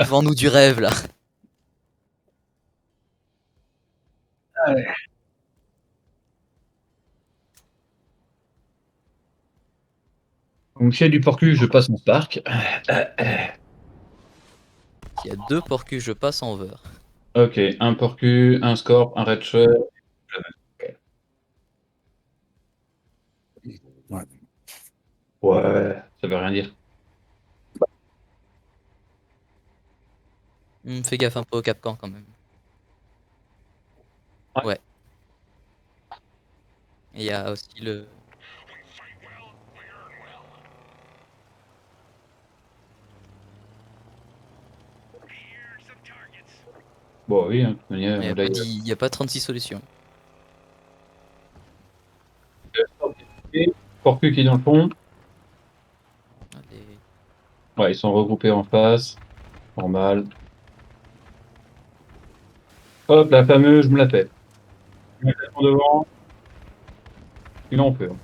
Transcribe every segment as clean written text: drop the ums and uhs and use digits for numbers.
Vends-nous du rêve là. Ah ouais. Donc s'il y a du Porcu, je passe en Spark. S'il y a 2 Porcus, je passe en Over. OK, un Porcu, un Scorp, un Red Shirt. Ouais. Ouais, ça veut rien dire. Fais gaffe un peu au Capcan quand même. Ouais. Ouais. Et il y a aussi le Bon oui, hein, de toute manière, il y a là, pas dit il y a pas 36 solutions. Scorp qui est piqué, Porcu qui est dans le fond. Allez. Ouais, ils sont regroupés en face. Normal. Hop, la fameuse, je me la fais. Je me la fais en devant. Sinon on peut. Hein.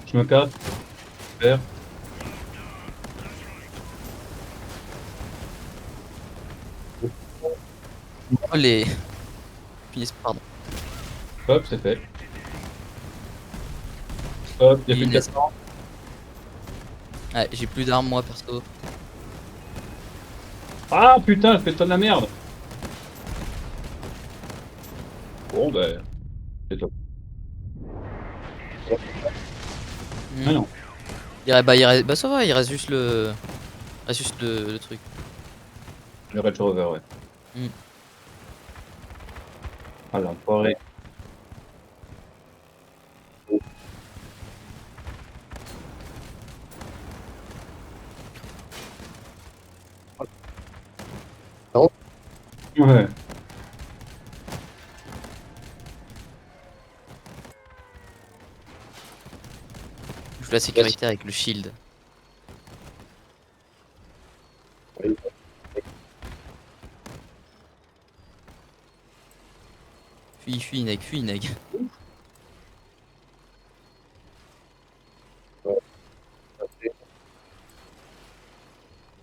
Je me casse. Super. Oh les punaise, pardon. Hop, c'est fait. Hop, il y a plus de Punaise. 400. Ouais, j'ai plus d'armes moi perso. Ah putain, je fais de la merde. Bon ben, c'est top. Ah non. Bah ça va, il reste juste le truc. Le Range Rover, ouais. Mmh. Ah l'enfoiré. Ouais. Je veux la sécurité avec le shield. Fuis Neg, fuis Neg.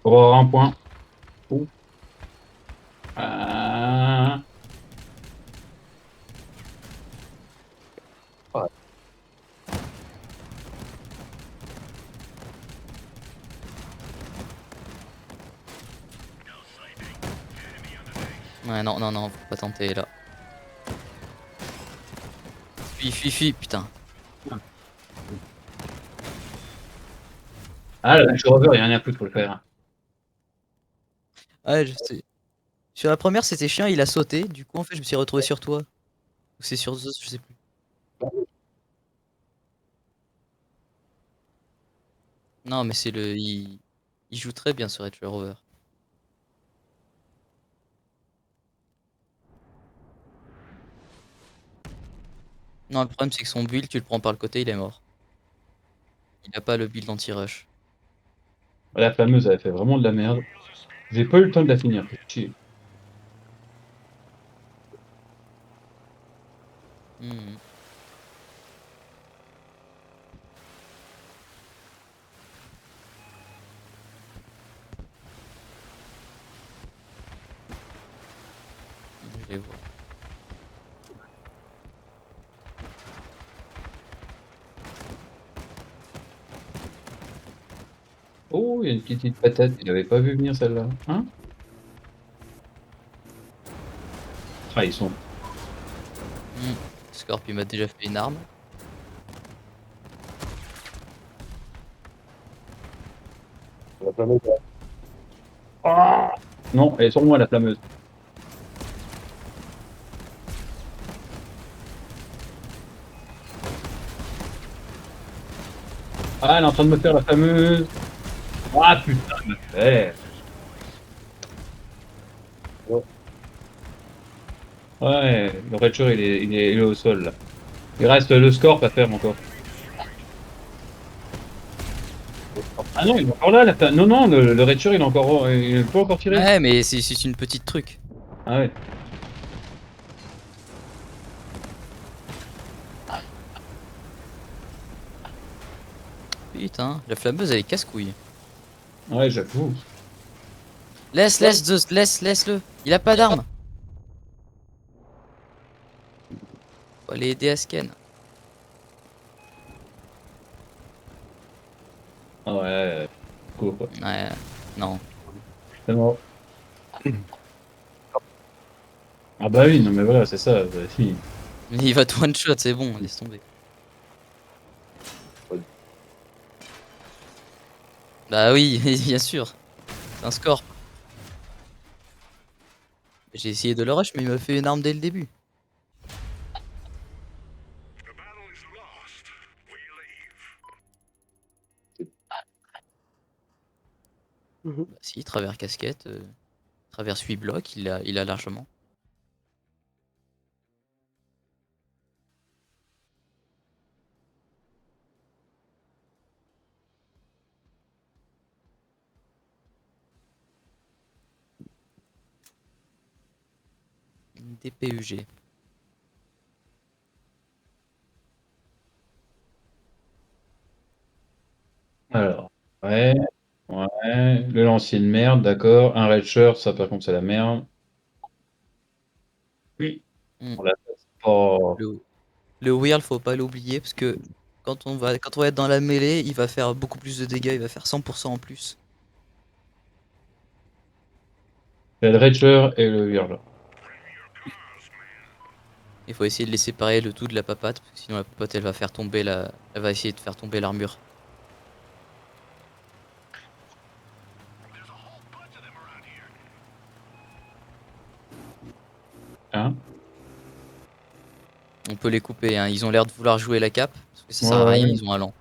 Pour avoir un point. Ouh. Ah. Ouais non, faut pas tenter là. Fuis, putain. Ah, le Range Rover, il y a rien à foutre, faut le faire. Ouais, je sais. Sur la première, c'était chiant, il a sauté, du coup en fait je me suis retrouvé sur toi. Ou c'est sur Zeus, je sais plus. Non mais c'est le il joue très bien ce Range Rover. Non, le problème c'est que son build, tu le prends par le côté, il est mort. Il a pas le build anti-rush. La fameuse, elle fait vraiment de la merde. J'ai pas eu le temps de la finir, fait chier. Mmh. Je les vois. Oh, il y a une petite patate, il avait pas vu venir celle-là. Hein? Ah, ils sont. Scorp il m'a déjà fait une arme. Ah! Non, elle est sur moi, la flammeuse. Ah, elle est en train de me faire la fameuse. Ah putain, elle m'a fait. Ouais, le Red Shirt, il est au sol, là. Il reste le Scorp à faire encore. Ah non, il est encore là, non, non, le Red Shirt, il est pas encore tiré. Ouais mais c'est une petite truc. Ah ouais. Putain, la flammeuse elle est casse-couille. Ouais, j'avoue. Laisse-le. Il a pas d'arme. Faut aller aider Asken. Ah ouais, cool quoi. Ouais, non. C'est mort. Ah bah oui, non mais voilà, c'est ça. Bah, si. Il va te one shot, c'est bon, laisse tomber. Bah oui, bien sûr. C'est un score. J'ai essayé de le rush, mais il m'a fait une arme dès le début. Bah si, travers casquette, travers 8 blocs, il a largement. DPUG. Alors, ouais, ouais. Le lancier de merde, d'accord. Un red shirt, ça par contre c'est la merde. Oui. Hmm. On l'a fait. Oh. Le Whirl, faut pas l'oublier, parce que quand on va être dans la mêlée, il va faire beaucoup plus de dégâts, il va faire 100% en plus. Il y a le red shirt et le hurle. Il faut essayer de les séparer le tout de la papate, parce que sinon la papate elle va faire tomber elle va essayer de faire tomber l'armure. Hein? On peut les couper, hein. Ils ont l'air de vouloir jouer la cape, parce que ça Ouais, sert à rien, ouais. ils ont un lent.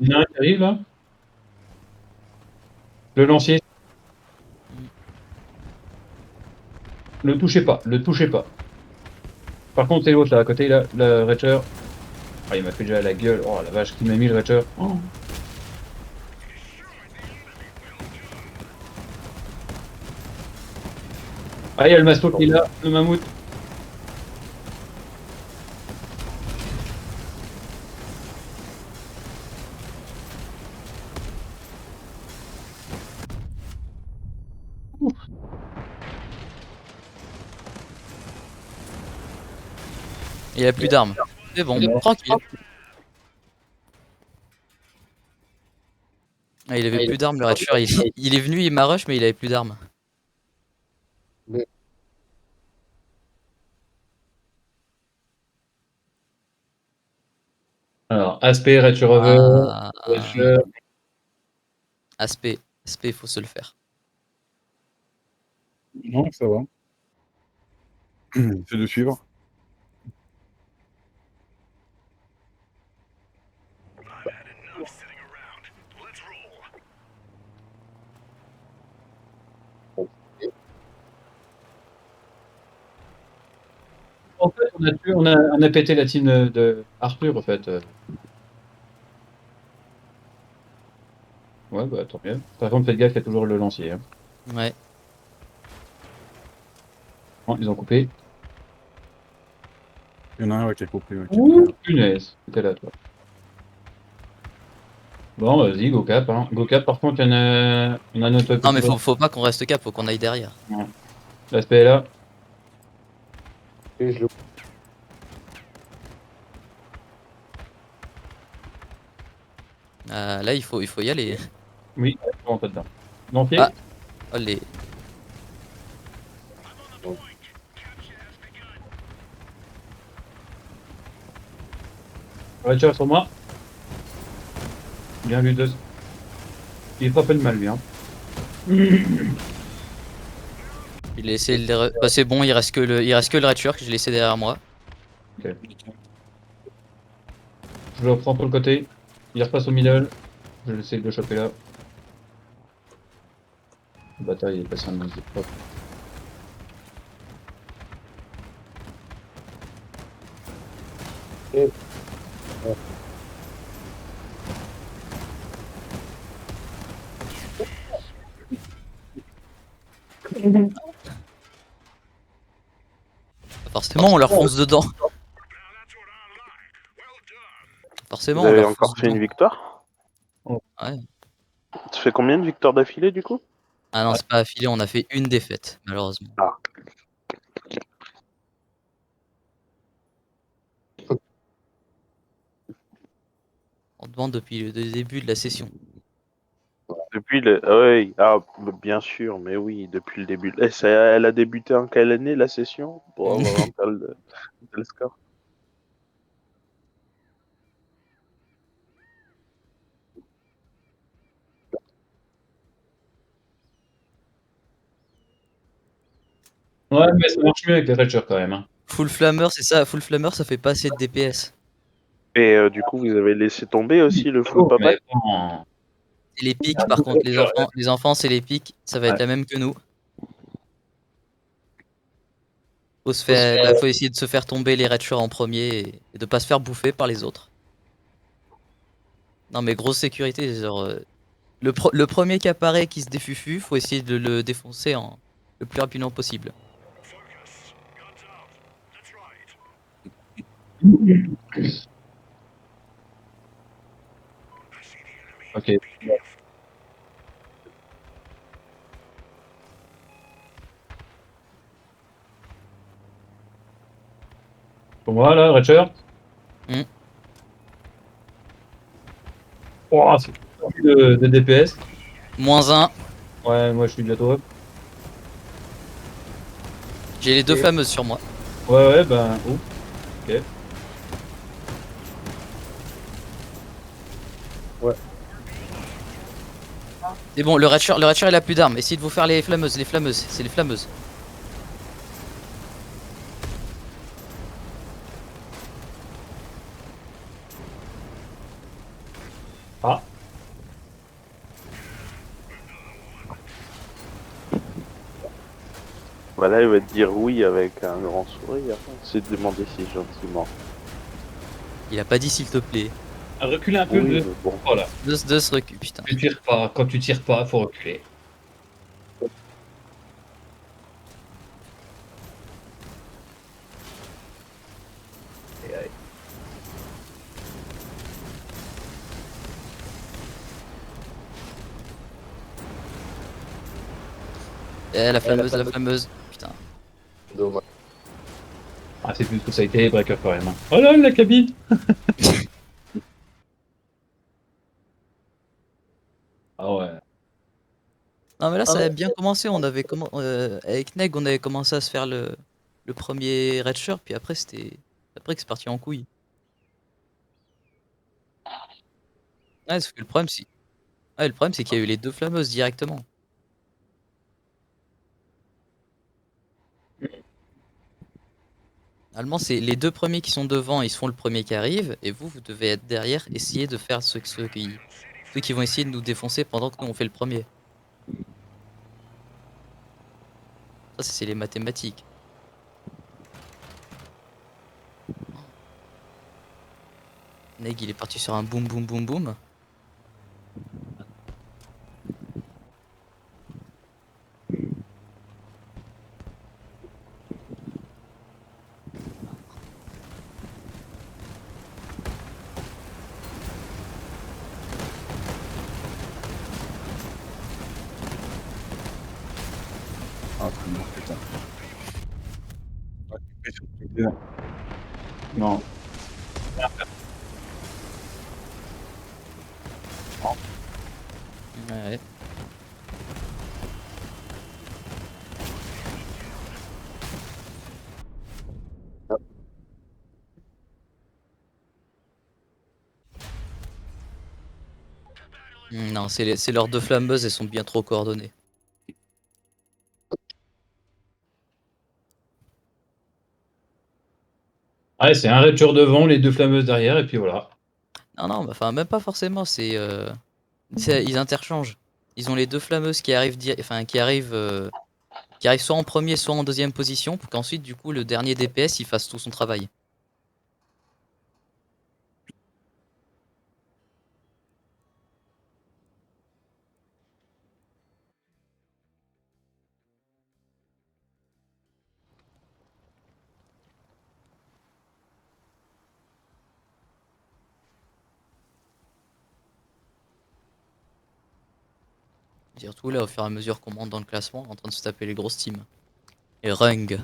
Il y en a un qui arrive là. Le lancier. Mm. Ne touchez pas, ne touchez pas. Par contre, c'est l'autre là, à côté, là, le red shirt. Ah, il m'a fait déjà la gueule. Oh la vache, qui m'a mis le red shirt. Oh. Ah, il y a le masto qui est là, le mammouth. Il a plus d'armes. C'est bon, Ouais. tranquille. Ah, il avait plus d'armes, le Ratcher. Il est venu, il m'a rush, mais il avait plus d'armes. Alors, aspect, red shirt over, red shirt. Aspect, faut se le faire. Non, ça va. C'est de suivre. En fait, on a pété la team de Arthur, en fait. Ouais, bah tant mieux. Par contre, faites gaffe, il y a toujours le lancier. Hein. Ouais. Oh, ils ont coupé. Il y en a un qui a coupé. Ouh, punaise. T'étais là, toi. Bon, vas-y, go cap. Hein. Go cap, par contre, on a notre Non, mais petit... faut pas qu'on reste cap, faut qu'on aille derrière. Ouais. L'aspect est là. Et je le... Là, il faut y aller. Oui, on fait dedans. Lancier. Ah. Oh, les... Red shirt sur moi. Bien vu, deux. Il frappe de mal, lui. Hein. Il a essayé de les... Bah, c'est bon, il reste que le Ratcher que j'ai laissé derrière moi. Ok. Je le reprends pour le côté. Il repasse au middle. Je vais essayer de le choper là. Le bâtard, il est passé en musique. Hop. Et... Forcément, on leur fonce dedans. Forcément, Vous on avez leur encore fonce fait une dedans. victoire? Ouais. Tu fais combien de victoires d'affilée du coup? Ah non, c'est pas affilé, on a fait une défaite, malheureusement. Ah. On demande depuis le début de la session. Depuis le. Ah ouais, bien sûr, mais oui, depuis le début. Elle a débuté en quelle année la session pour avoir un tel score? Ouais, mais ça marche mieux avec les Redshirts quand même. Hein. Full Flammer, c'est ça, Full Flammer, ça fait pas assez de DPS. Et du coup, vous avez laissé tomber aussi le full Oh, mais papac? attends. C'est les pics, par contre, les enfants, c'est les pics, ça va être Ouais. la même que nous. Faut essayer de se faire tomber les Redshirts en premier et de pas se faire bouffer par les autres. Non mais grosse sécurité, genre le premier qui apparaît qui se défufu, faut essayer de le défoncer le plus rapidement possible. Ok. Pour moi, là, Redshirt. Oh, c'est plus de DPS. -1, Ouais, moi je suis bientôt up. j'ai les deux flammeuses sur moi. Ouais, ben, ouf. Ok. Et bon, le Ratcher il a plus d'armes, essayez de vous faire les flammeuses, c'est les flammeuses. Ah, Voilà, il va te dire oui avec un grand sourire. C'est demandé si gentiment. Il a pas dit s'il te plaît. reculez un peu. Oui, De... mais bon. Voilà. De se recul, putain. Tu tires pas. Quand tu tires pas, faut reculer. Et allez. Eh, la flammeuse. Putain. Dommage. Ah, c'est plus que ça a été breaker quand même. Hein. Oh là, la cabine. Ah ouais. Non mais là ça avait bien commencé, avec Neg on avait commencé à se faire le premier Red Shirt, puis après après que c'est parti en couille. Ouais, sauf que le problème c'est qu'il y a eu les deux flammeuses directement. Normalement c'est les deux premiers qui sont devant, ils se font le premier qui arrive, et vous devez être derrière, essayer de faire ceux qui vont essayer de nous défoncer pendant que nous on fait le premier. Ça c'est les mathématiques. Neg il est parti sur un boum boum boum boum. Ah, c'est bon, putain. Ouais, tu sur le côté, là. Non. Ouais. Non, c'est leurs deux flammeuses, elles sont bien trop coordonnées. Ouais, c'est un Redshirts devant, les deux flammeuses derrière, et puis voilà. Non, non, bah, enfin, même pas forcément, ils interchangent. Ils ont les deux flammeuses qui arrivent soit en premier, soit en deuxième position, pour qu'ensuite, du coup, le dernier DPS, il fasse tout son travail. Surtout là, au fur et à mesure qu'on monte dans le classement, en train de se taper les grosses teams. Et Rung.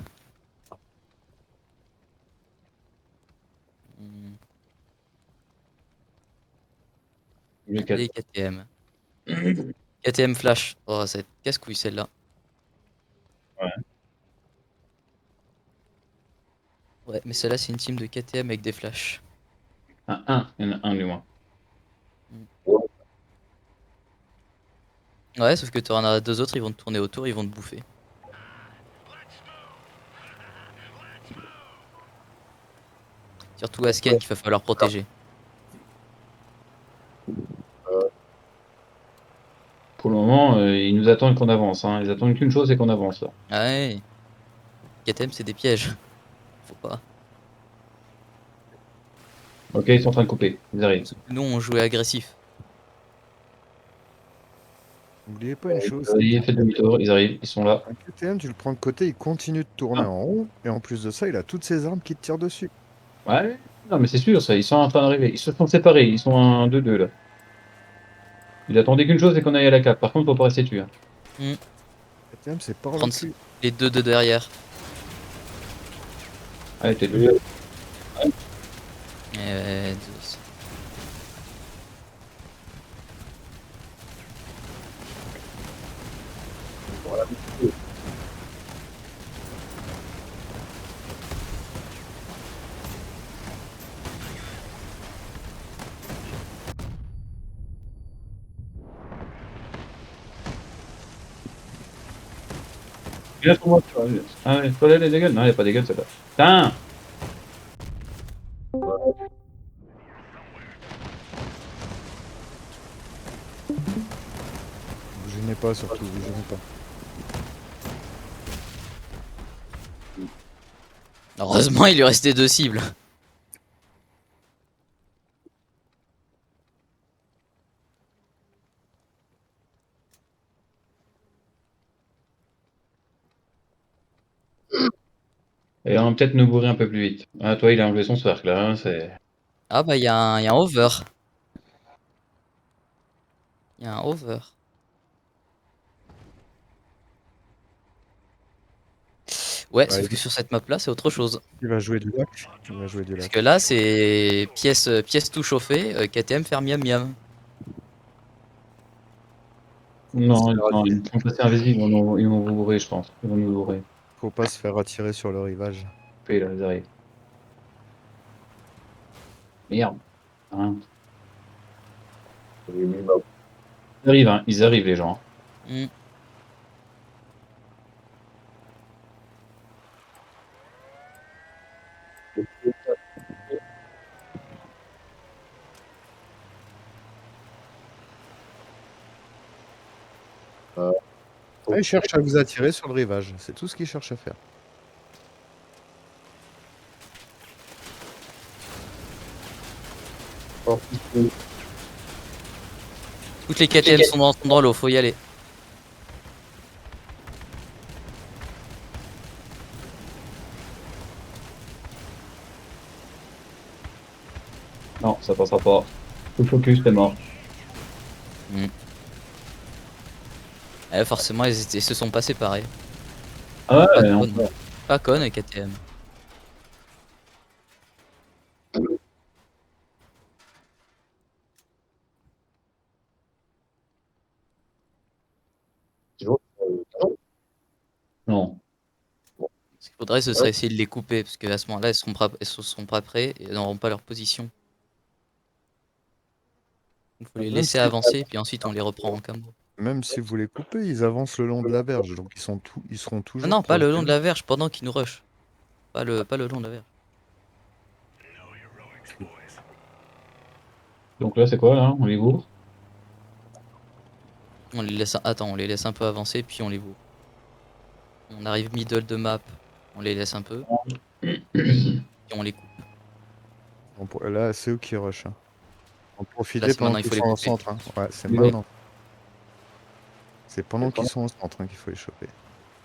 Hmm, Le 4. Et KTM. KTM Flash. Oh, ça va être casse-couille celle-là. Ouais. Ouais, mais celle-là, c'est une team de KTM avec des flashs. Il y en a un du moins. Ouais, sauf que tu en as deux autres, ils vont te tourner autour, ils vont te bouffer. Surtout Asken qu'il va falloir protéger. Pour le moment, ils nous attendent qu'on avance. Hein. Ils attendent qu'une chose, c'est qu'on avance. Là. Ah ouais. KTM, c'est des pièges. Faut pas. Ok, ils sont en train de couper. Ils arrivent. Sauf que nous, on jouait agressif. N'oubliez pas une chose, Ils font demi-tour, ils arrivent, ils sont là. un KTM, tu le prends de côté, il continue de tourner Ah. en rond, et en plus de ça, il a toutes ses armes qui te tirent dessus. Ouais, non, mais c'est sûr, ça, ils sont en train d'arriver. Ils se sont séparés, ils sont un 2-2 là. Il attendait qu'une chose, c'est qu'on aille à la cape. Par contre, faut pas rester dessus. Hein. KTM, c'est par le Prendre cul. les deux de derrière. Allez, t'es deux. Et ouais, Viens sur moi, tu vois. Ah ouais, faut aller les dégâts. Non, il n'y a pas de dégâts, celle-là. Putain! Vous gênez pas, surtout, vous gênez pas. heureusement, il lui restait deux cibles. Et on va peut-être nous bourrer un peu plus vite. Ah, toi, il a enlevé son cercle là. Hein, c'est... Ah bah, il y a un over. Il y a un over. Ouais, Bah, sauf que sur cette map là, c'est autre chose. il va jouer du lac. Il va jouer du Parce lac. que là, c'est pièce tout chauffée, KTM faire miam miam. Non, ils vont passer invisibles, ils vont vous bourrer, je pense. Ils vont nous bourrer. Faut pas se faire attirer sur le rivage. Là, ils arrivent. Merde. Hein. Ils arrivent les gens. Hmm. Il cherche à vous attirer sur le rivage. C'est tout ce qu'il cherche à faire. Toutes les KTM sont dans l'eau, faut y aller. Non, ça passera pas. Full focus, t'es mort. Forcément, ils se sont pas séparés. Ah Pas ouais, non. conne. Pas conne, KTM. Non. Ce qu'il faudrait, ce serait essayer de les couper, parce qu'à ce moment-là, ils seront pas prêts et ils n'auront pas leur position. Il faut les Même laisser si- avancer, puis ensuite on les reprend en combo. Même si vous les coupez, ils avancent le long de la berge. Donc ils seront toujours. Non, non, pas le long de protégés. la verge, pendant qu'ils nous rushent. Pas le long de la verge. Donc là, c'est quoi, là? On les bourre? On les laisse, attends, on les laisse un peu avancer, puis on les bourre. On arrive middle de map, on les laisse un peu, puis on les coupe. Là, c'est eux qui rush. Hein. En Là, profiter c'est pendant maintenant, il qu'ils faut les sont au couper. centre. Hein. Ouais, c'est Oui. maintenant. C'est pendant qu'ils sont au centre hein, qu'il faut les choper.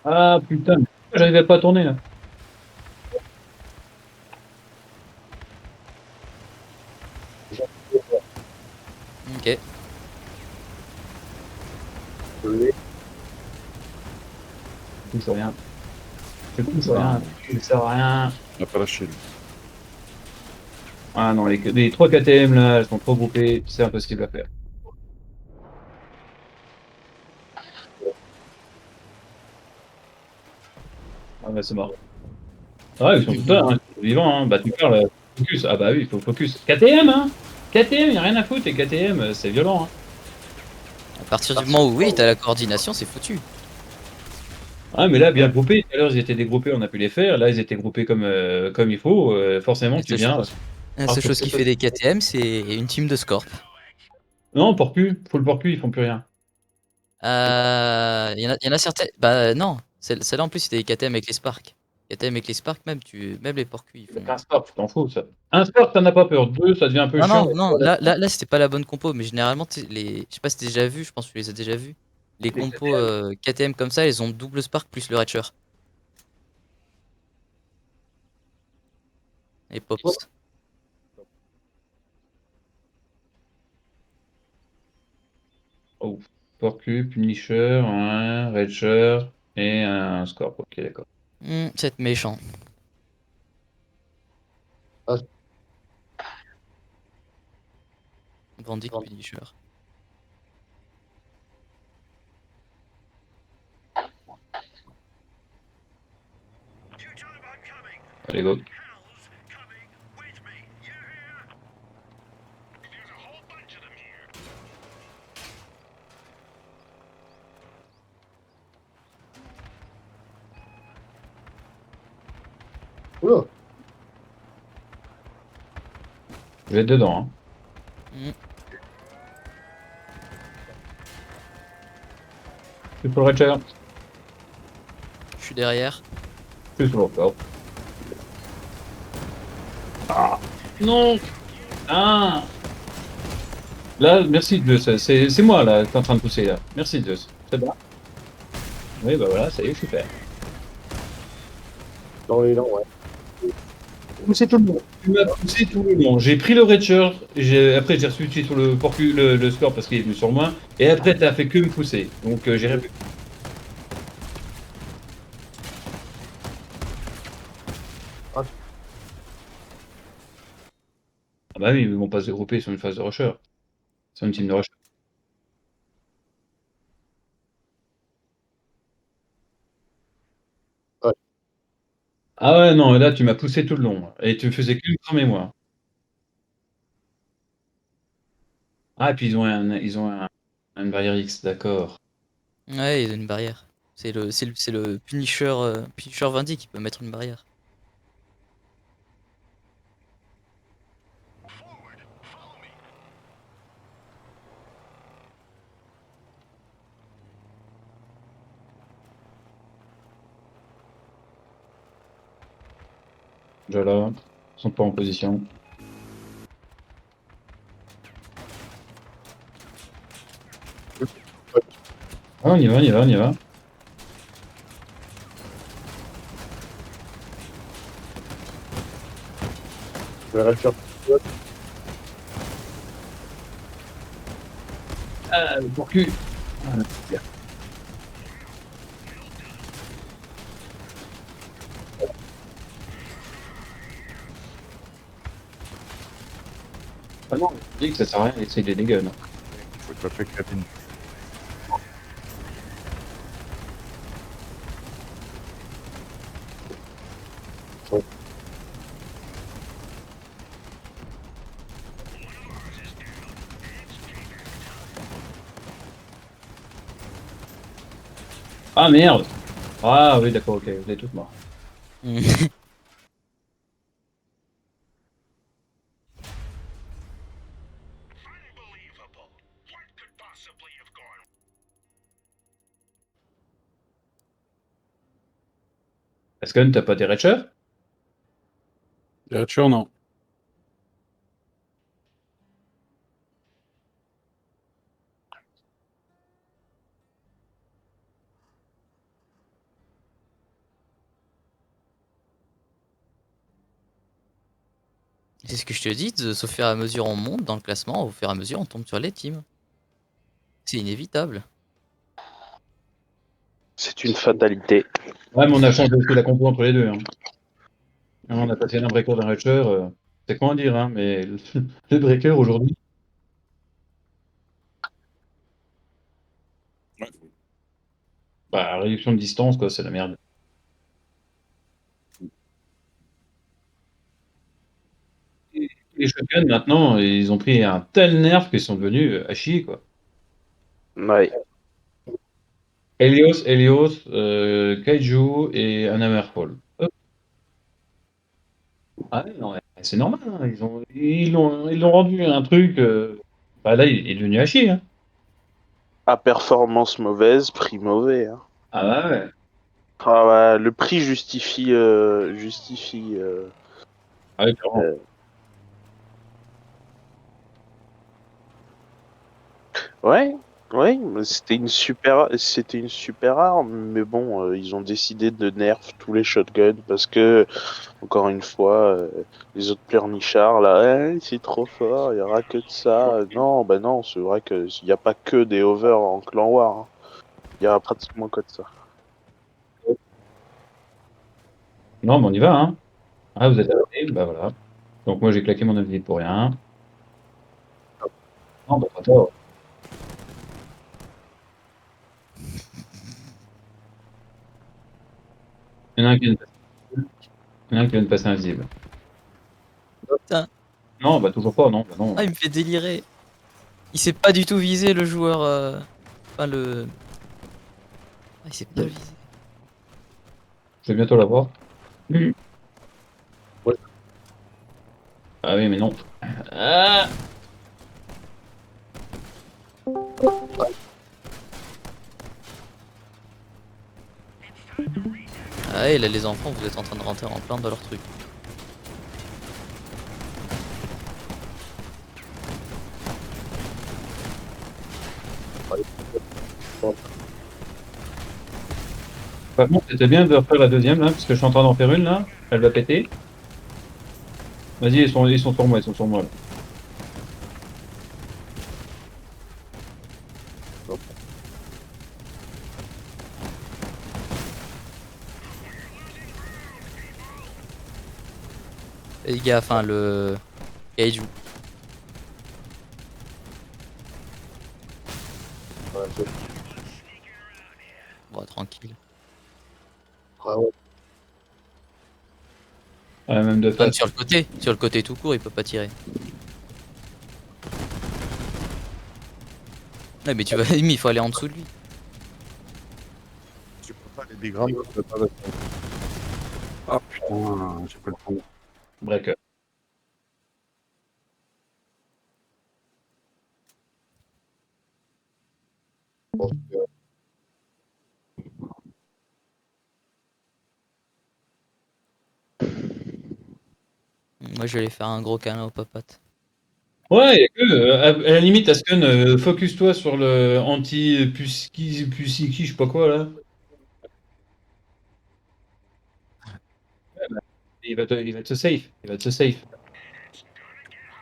Ah putain, j'arrivais pas à tourner là. Ok. Je l'ai. touche rien. Je touche rien. Je sers à rien. Il n'a pas lâché, lui. Ah non, les 3 KTM là, elles sont trop groupées, c'est impossible à faire. Ah bah c'est mort. Ah ouais, ils sont tous là, hein, ils sont vivants, hein. Bah tu parles, focus. Ah bah oui, il faut focus. KTM, hein. KTM, y a rien à foutre, les KTM, c'est violent, hein. À partir du moment où oui, t'as la coordination, c'est foutu. Ah mais là, bien groupés, tout à l'heure ils étaient dégroupés, on a pu les faire, là ils étaient groupés comme il faut, forcément La tu seule viens. chose, la seule chose qui fait des KTM, c'est une team de Scorp. Non, Porcu, full Porcu, ils font plus rien. Y en a certaines. Bah non, celle-là en plus c'était des KTM avec les Sparks. KTM avec les Sparks, même les porcus ils font. Un sport, tu t'en fous, ça. Un sport, t'en as pas peur. 2, ça devient un peu Non, chiant. non, non, là c'était pas la bonne compo, mais généralement, je sais pas si t'as déjà vu, je pense que tu les as déjà vus. Les compos KTM comme ça, ils ont double Spark plus le Reacher. Et Pops. Oh, Porcu, Punisher, un Rager et un Scorp. Ok, d'accord. C'est méchant. Ah. Bandic Punisher. Allez, go. Oula. Je vais être dedans, hein. Mm. Plus pour le Rager. Je suis derrière. Plus pour le Scorp. Ah non. Ah. Là, merci Zeus. C'est moi là, t'es en train de pousser là. Merci Zeus. C'est bon. Oui, bah voilà, ça y est, je suis fait. Dans les dents, ouais. Poussé tout le long. Tu m'as poussé tout le long. J'ai pris le Rager, après j'ai switché sur le Porcu, le Scorp parce qu'il est venu sur moi, et après t'as fait que me pousser. Donc j'ai rien pu. Ah. Ah bah oui, ils vont pas se regrouper sur une phase de rusher. C'est une team de rusher. Ouais. Ah ouais, non, là tu m'as poussé tout le long. Et tu faisais que me cramer moi. Ah, et puis une barrière X, d'accord. Ouais, il y a une barrière. C'est le Punisher, Punisher Vindy qui peut mettre une barrière. Déjà là, ils sont pas en position. Ah, on y va, on y va, on y va. Je vais rester. Ah, le Porcu. Ah, bien. Ah non, je dis que ça sert à rien d'essayer des dégâts. Non. Il faut taper cabine. Ah merde. Ah oui, d'accord, ok, vous êtes toutes morts. Est-ce que t'as pas des Ratchers? Bien sûr, non. C'est ce que je te dis, au fur et à mesure on monte dans le classement, au fur et à mesure on tombe sur les teams. C'est inévitable. C'est une fatalité. Ouais, mais on a changé aussi la compo entre les deux. Hein. On a passé d'un breaker d'un Ratcher. C'est comment dire, hein, mais le breaker aujourd'hui. Ouais. Bah, réduction de distance, quoi, c'est la merde. Et les shotguns, maintenant, ils ont pris un tel nerf qu'ils sont devenus à chier, quoi. Ouais. Helios, Kaiju et un Hammerfall. Hop. Ah ouais, non, ouais, c'est normal, hein, ils l'ont rendu un truc. Bah là, il est devenu à chier. Hein. À performance mauvaise, prix mauvais. Hein. Ah bah ouais. Ah ouais, le prix justifie. Ah ouais, clairement. Euh, ouais, ouais, mais c'était une super arme, mais bon, ils ont décidé de nerf tous les shotguns parce que, encore une fois, les autres pleurnichards là, c'est trop fort, il y aura que de ça. Non, bah non, c'est vrai que il n'y a pas que des over en clan war. Hein. Il y a pratiquement que de ça. Non, mais on y va, hein. Ah, vous êtes arrêtés, bah voilà. Donc moi, j'ai claqué mon invité pour rien. Non, bah pas tort. Il y en a un qui vient de passer, il y en a un qui vient de passer invisible. Putain. Non, bah toujours pas, non, bah non. Ah, il me fait délirer. Il s'est pas du tout visé le joueur. Enfin, le. Ah, il s'est pas visé. Je vais bientôt l'avoir. Ouais. Ah oui, mais non. Ah Ah, et là, les enfants, vous êtes en train de rentrer en plein dans leur truc. Par contre, c'était bien de refaire la deuxième, là, parce que je suis en train d'en faire une, là. Elle va péter. Vas-y, ils sont sur moi, ils sont sur moi, là. Et les gars, enfin, le. Kaiju. Ouais, c'est- Bon, tranquille. ah ouais. Ouais, même de Même face. sur le côté. Sur le côté tout court, il peut pas tirer. Ouais, mais tu vas. Mais il faut aller en dessous de lui. Tu peux pas les bigrammes, tu peux pas mettre. Ah putain, j'ai pas le temps. Breaker. Je pense que- Moi, je vais aller faire un gros câlin au papate. Ouais, et que, à la limite, Asken, focus-toi sur le anti-Pusiki, je sais pas quoi, là. Il va te safe. Il va te safe.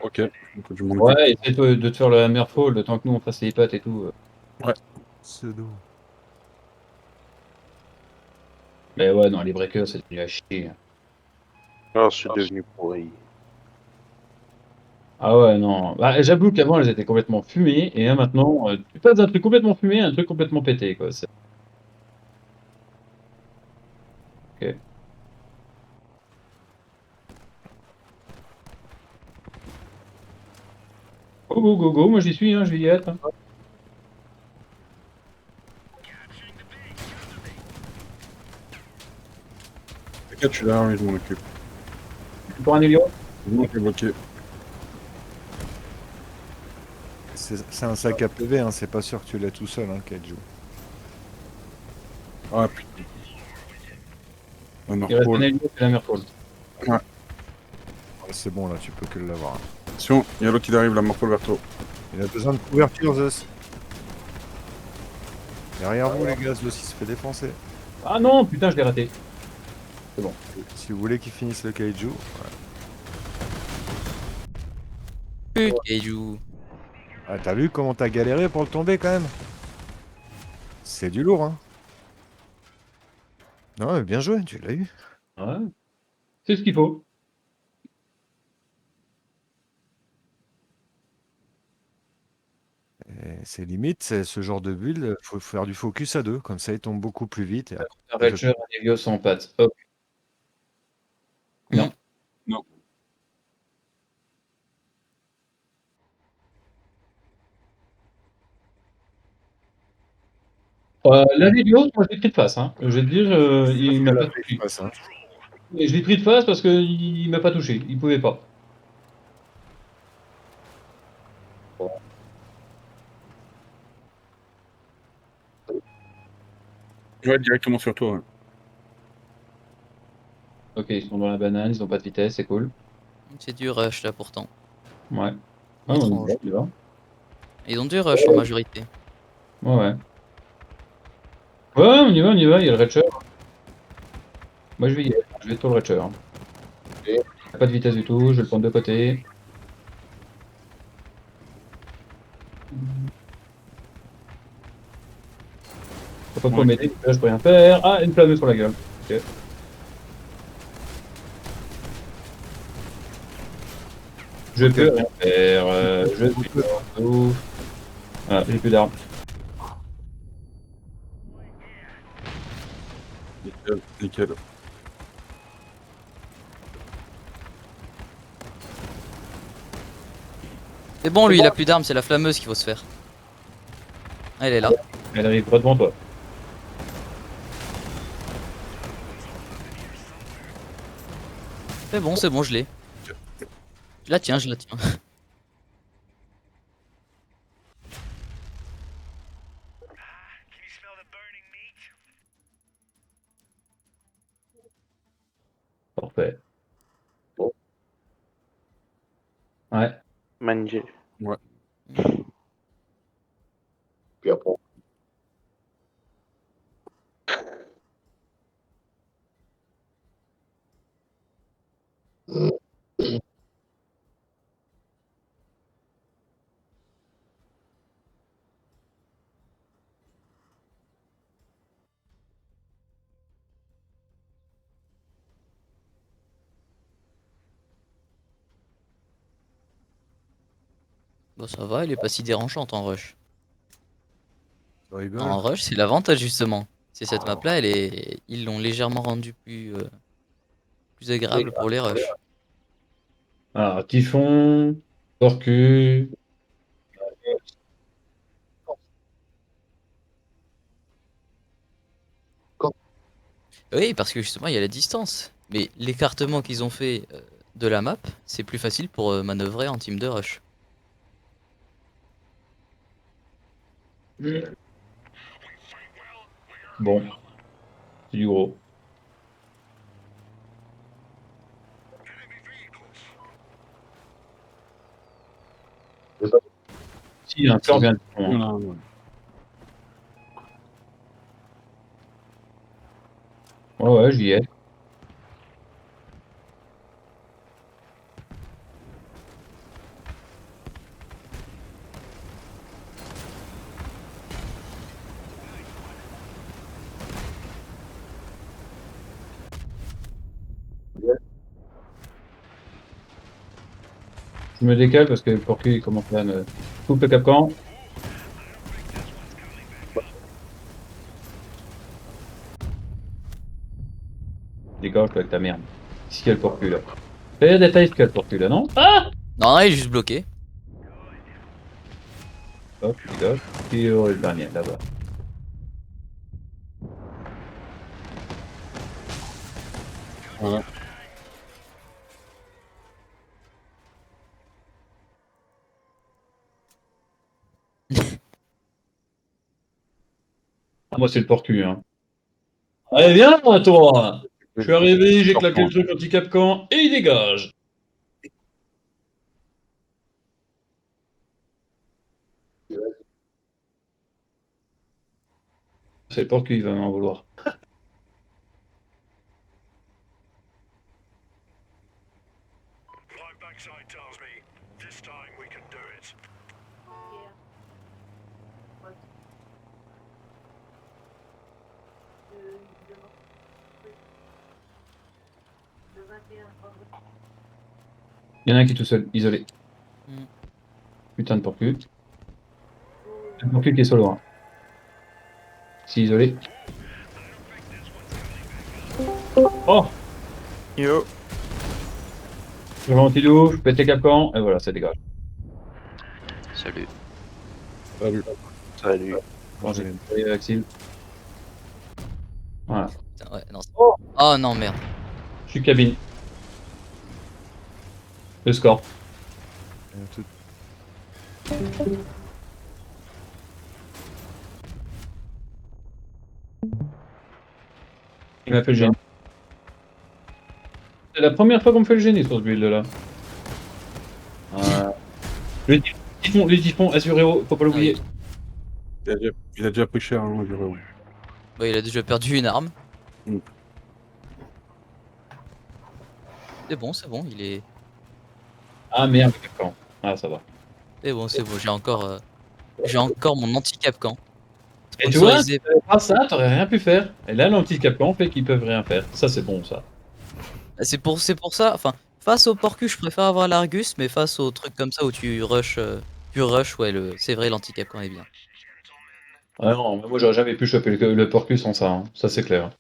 Ok, donc je m'en occupe. Ouais, essaie de te faire le hammer fall le temps que nous on fasse les pattes et tout. Pseudo. Mais ouais, non, les breakers, c'est devenu à chier. Ah, c'est devenu pourri. Ah ouais, non. Bah, j'avoue qu'avant, elles étaient complètement fumées, et là, maintenant, tu passes d'un truc complètement fumé à un truc complètement pété, quoi. Ok. Go, go, go, go, moi j'y suis, hein, je vais y être. Hein. T'inquiète, je suis là, oui, je m'en occupe. Pour un Elio. Non, t'es bloqué. C'est un sac à PV, hein, c'est pas sûr que tu l'as tout seul, hein, Kaiju. Ah putain. Il reste un Hammerfall. Elio et la hammer fall. Ouais, c'est bon, là, tu peux que l'avoir. Attention, il y a l'autre qui arrive, la Hammerfall vers toi. Il a besoin de couverture, Zeus. Derrière vous, les gars, Zeus, il se fait défoncer. Ah non, putain, je l'ai raté. Si vous voulez qu'il finisse le Kaiju, Putain, Kaiju. ah, t'as vu comment t'as galéré pour le tomber, quand même? C'est du lourd, hein. Non, mais bien joué, tu l'as eu. Ouais. C'est ce qu'il faut. Et c'est limite, c'est ce genre de build, faut faire du focus à deux, comme ça il tombe beaucoup plus vite. Et après, Un ça fait- Reacher, un Helios en pattes. Hop. Non. Mm. Non. La Helios, moi je l'ai pris de face. Hein. Je vais te dire, il Elle m'a a pas fait touché. face, hein. Et je l'ai pris de face parce qu'il m'a pas touché. Il pouvait pas. Ouais, directement sur toi. Ouais. Ok, ils sont dans la banane, ils ont pas de vitesse, c'est cool. C'est du rush là pourtant. Ouais. Ah, on y va, Étrange. on y va. Ils ont du rush en majorité. Ouais, ouais. Ouais, on y va, on y va, il y a le Reacher. Moi je vais y aller, je vais sur le Reacher. Il a pas de vitesse du tout, je vais le prendre de côté. Faut pas trop Ouais. m'aider, là je peux rien faire. Ah, une flamme sur la gueule. Ok. Je peux rien faire, je suis mort de ouf. Voilà, j'ai plus d'armes. Nickel, nickel. C'est bon, lui, il a plus d'armes, c'est la flammeuse qu'il faut se faire. Ah, elle est là. Elle arrive droit devant toi. C'est bon, je l'ai. Je la tiens, je la tiens. Parfait. Ouais. Manje. Ouais. Puis après, Bon, ça va, elle est pas si dérangeante en rush. Tu rigoles. En rush, c'est l'avantage justement. C'est cette map là, ils l'ont légèrement rendue plus agréable pour les rushs. Alors, Typhon, Torcu. Oui, parce que justement, il y a la distance. Mais l'écartement qu'ils ont fait de la map, c'est plus facile pour manœuvrer en team de rush. Bon, c'est du gros. je sais pas Si, il y a un corps bien Typhon. Hein. Non. Ouais, ouais, j'y ai. Je me décale parce que le Torcu il commence à me coupe le capcan. Dégage avec ta merde. Ici, il y a le Torcu là. Fais des tailles qu'il y a le Torcu là, non? Ah! Non, il est juste bloqué. Hop, dégage. Et le dernier là-bas. Voilà. Ah, moi, c'est le Torcu. Hein. Allez, viens, toi! Je suis arrivé, j'ai claqué le truc anti-capcan et il dégage. C'est le Torcu, il va m'en vouloir. Il y en a un qui est tout seul, isolé. Mm. Putain de porcu. Le porcu qui est solo. Hein. Si isolé. Oh! Yo. Je vais anti-doux, je pète les capcans, et voilà, ça dégage. Salut. Salut. Salut. Bon, j'ai nettoyé Axil. Voilà. Putain, ouais, non. Oh. Oh non, merde. Je suis cabine. Le score. Tout- Il m'a fait le génie. C'est la première fois qu'on me fait le génie sur ce build là. Le typhon, assurez-vous, faut pas l'oublier. Il a déjà pris cher, hein, je dirais. Bah, il a déjà perdu une arme. Mm. C'est bon, il est. Ah merde, le capcan. Ah, ça va. C'est bon, j'ai encore mon anti-capcan. Et tu vois, Sponsorisé. pas ça, t'aurais rien pu faire. Et là, l'anti-capcan fait qu'ils peuvent rien faire. Ça, c'est bon, ça. C'est pour ça, enfin, face au Porcu, je préfère avoir l'Argus, mais face aux trucs comme ça où tu rush, ouais, c'est vrai, l'anti-capcan est bien. Ah non, mais moi, j'aurais jamais pu choper le Porcus sans ça. Hein. Ça, c'est clair.